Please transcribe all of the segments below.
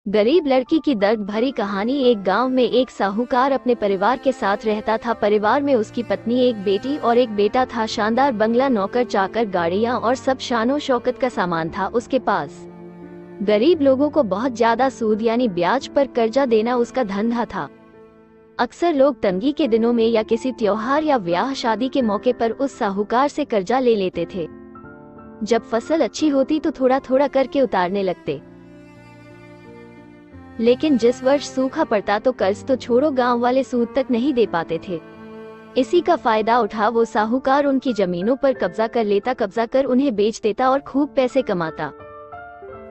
गरीब लड़की की दर्द भरी कहानी। एक गांव में एक साहूकार अपने परिवार के साथ रहता था। परिवार में उसकी पत्नी, एक बेटी और एक बेटा था। शानदार बंगला, नौकर चाकर, गाड़ियां और सब शानो शौकत का सामान था उसके पास। गरीब लोगों को बहुत ज्यादा सूद यानी ब्याज पर कर्जा देना उसका धंधा था। अक्सर लोग तंगी के दिनों में या किसी त्योहार या ब्याह शादी के मौके पर उस साहूकार से कर्जा ले लेते थे। जब फसल अच्छी होती तो थोड़ा थोड़ा करके उतारने लगते, लेकिन जिस वर्ष सूखा पड़ता तो कर्ज तो छोड़ो, गांव वाले सूद तक नहीं दे पाते थे। इसी का फायदा उठा वो साहूकार उनकी जमीनों पर कब्जा कर लेता, कब्जा कर उन्हें बेच देता और खूब पैसे कमाता।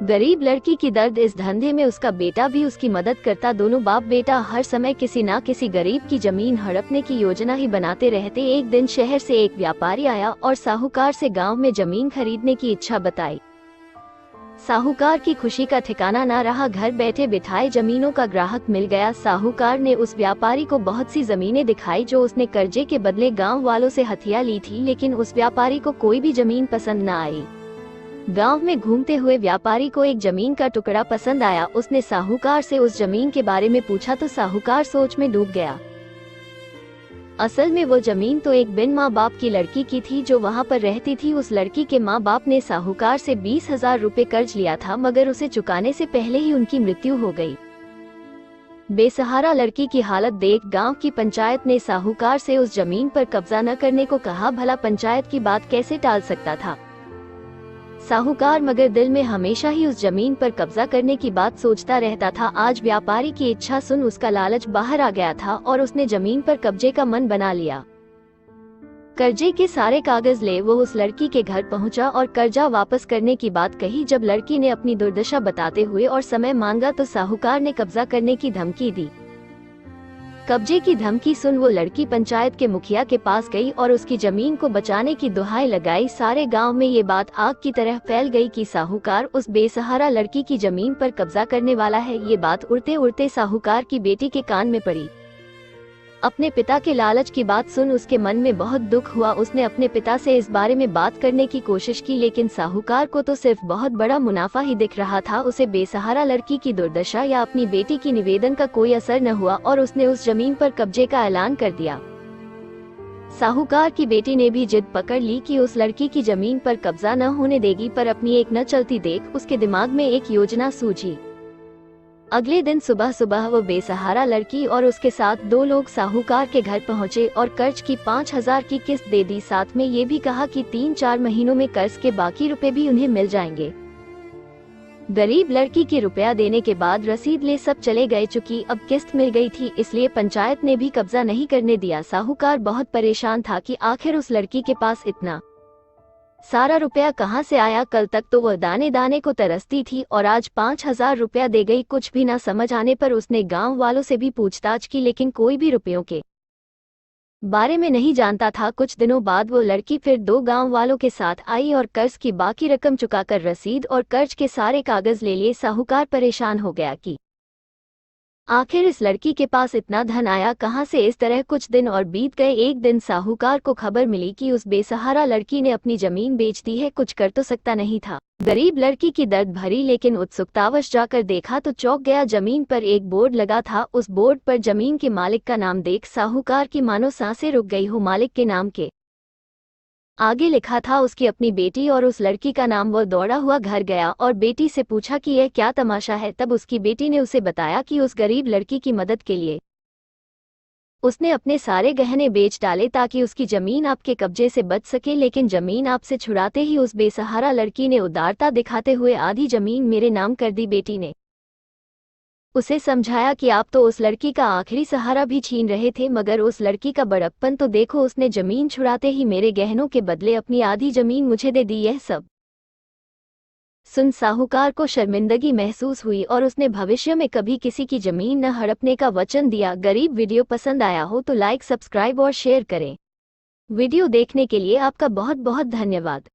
गरीब लड़की की दर्द, इस धंधे में उसका बेटा भी उसकी मदद करता। दोनों बाप बेटा हर समय किसी ना किसी गरीब की जमीन हड़पने की योजना ही बनाते रहते। एक दिन शहर से एक व्यापारी आया और साहूकार से गांव में जमीन खरीदने की इच्छा बताई। साहूकार की खुशी का ठिकाना ना रहा। घर बैठे बिठाए जमीनों का ग्राहक मिल गया। साहूकार ने उस व्यापारी को बहुत सी जमीनें दिखाई जो उसने कर्जे के बदले गांव वालों से हथिया ली थी, लेकिन उस व्यापारी को कोई भी जमीन पसंद न आई। गांव में घूमते हुए व्यापारी को एक जमीन का टुकड़ा पसंद आया। उसने साहूकार से उस जमीन के बारे में पूछा तो साहूकार सोच में डूब गया। असल में वो जमीन तो एक बिन माँ बाप की लड़की की थी जो वहाँ पर रहती थी। उस लड़की के माँ बाप ने साहूकार से 20,000 रुपए कर्ज लिया था, मगर उसे चुकाने से पहले ही उनकी मृत्यु हो गई। बेसहारा लड़की की हालत देख गांव की पंचायत ने साहूकार से उस जमीन पर कब्जा न करने को कहा। भला पंचायत की बात कैसे टाल सकता था साहूकार, मगर दिल में हमेशा ही उस जमीन पर कब्जा करने की बात सोचता रहता था। आज व्यापारी की इच्छा सुन उसका लालच बाहर आ गया था और उसने जमीन पर कब्जे का मन बना लिया। कर्जे के सारे कागज ले वो उस लड़की के घर पहुंचा और कर्जा वापस करने की बात कही। जब लड़की ने अपनी दुर्दशा बताते हुए और समय मांगा तो साहूकार ने कब्जा करने की धमकी दी। कब्जे की धमकी सुन वो लड़की पंचायत के मुखिया के पास गई और उसकी जमीन को बचाने की दुहाई लगाई। सारे गांव में ये बात आग की तरह फैल गई कि साहूकार उस बेसहारा लड़की की जमीन पर कब्जा करने वाला है। ये बात उड़ते उड़ते साहूकार की बेटी के कान में पड़ी। अपने पिता के लालच की बात सुन उसके मन में बहुत दुख हुआ। उसने अपने पिता से इस बारे में बात करने की कोशिश की, लेकिन साहूकार को तो सिर्फ बहुत बड़ा मुनाफा ही दिख रहा था। उसे बेसहारा लड़की की दुर्दशा या अपनी बेटी की निवेदन का कोई असर न हुआ और उसने उस जमीन पर कब्जे का ऐलान कर दिया। साहूकार की बेटी ने भी जिद पकड़ ली कि उस लड़की की जमीन पर कब्जा न होने देगी, पर अपनी एक न चलती देख उसके दिमाग में एक योजना सूझी। अगले दिन सुबह सुबह वो बेसहारा लड़की और उसके साथ 2 लोग साहूकार के घर पहुंचे और कर्ज की 5,000 की किस्त दे दी। साथ में ये भी कहा कि 3-4 महीनों में कर्ज के बाकी रुपए भी उन्हें मिल जाएंगे। गरीब लड़की की रुपया देने के बाद रसीद ले सब चले गए। चूंकि अब किस्त मिल गई थी इसलिए पंचायत ने भी कब्जा नहीं करने दिया। साहूकार बहुत परेशान था कि आखिर उस लड़की के पास इतना सारा रुपया कहाँ से आया। कल तक तो वह दाने दाने को तरसती थी और आज 5,000 रुपया दे गई। कुछ भी ना समझ आने पर उसने गांव वालों से भी पूछताछ की, लेकिन कोई भी रुपयों के बारे में नहीं जानता था। कुछ दिनों बाद वो लड़की फिर 2 गांव वालों के साथ आई और कर्ज की बाकी रकम चुकाकर रसीद और कर्ज के सारे कागज ले लिए। साहूकार परेशान हो गया कि आखिर इस लड़की के पास इतना धन आया कहां से। इस तरह कुछ दिन और बीत गए। एक दिन साहूकार को खबर मिली कि उस बेसहारा लड़की ने अपनी जमीन बेच दी है। कुछ कर तो सकता नहीं था। गरीब लड़की की दर्द भरी लेकिन उत्सुकतावश जाकर देखा तो चौंक गया। जमीन पर एक बोर्ड लगा था। उस बोर्ड पर जमीन के मालिक का नाम देख साहूकार की मानो सांसें रुक गई हो। मालिक के नाम के आगे लिखा था उसकी अपनी बेटी और उस लड़की का नाम। वो दौड़ा हुआ घर गया और बेटी से पूछा कि यह क्या तमाशा है। तब उसकी बेटी ने उसे बताया कि उस गरीब लड़की की मदद के लिए उसने अपने सारे गहने बेच डाले ताकि उसकी जमीन आपके कब्जे से बच सके। लेकिन जमीन आपसे छुड़ाते ही उस बेसहारा लड़की ने उदारता दिखाते हुए आधी जमीन मेरे नाम कर दी। बेटी ने उसे समझाया कि आप तो उस लड़की का आखिरी सहारा भी छीन रहे थे, मगर उस लड़की का बड़प्पन तो देखो, उसने जमीन छुड़ाते ही मेरे गहनों के बदले अपनी आधी जमीन मुझे दे दी। यह सब सुन साहूकार को शर्मिंदगी महसूस हुई और उसने भविष्य में कभी किसी की जमीन न हड़पने का वचन दिया। गरीब वीडियो पसंद आया हो तो लाइक, सब्सक्राइब और शेयर करें। वीडियो देखने के लिए आपका बहुत बहुत धन्यवाद।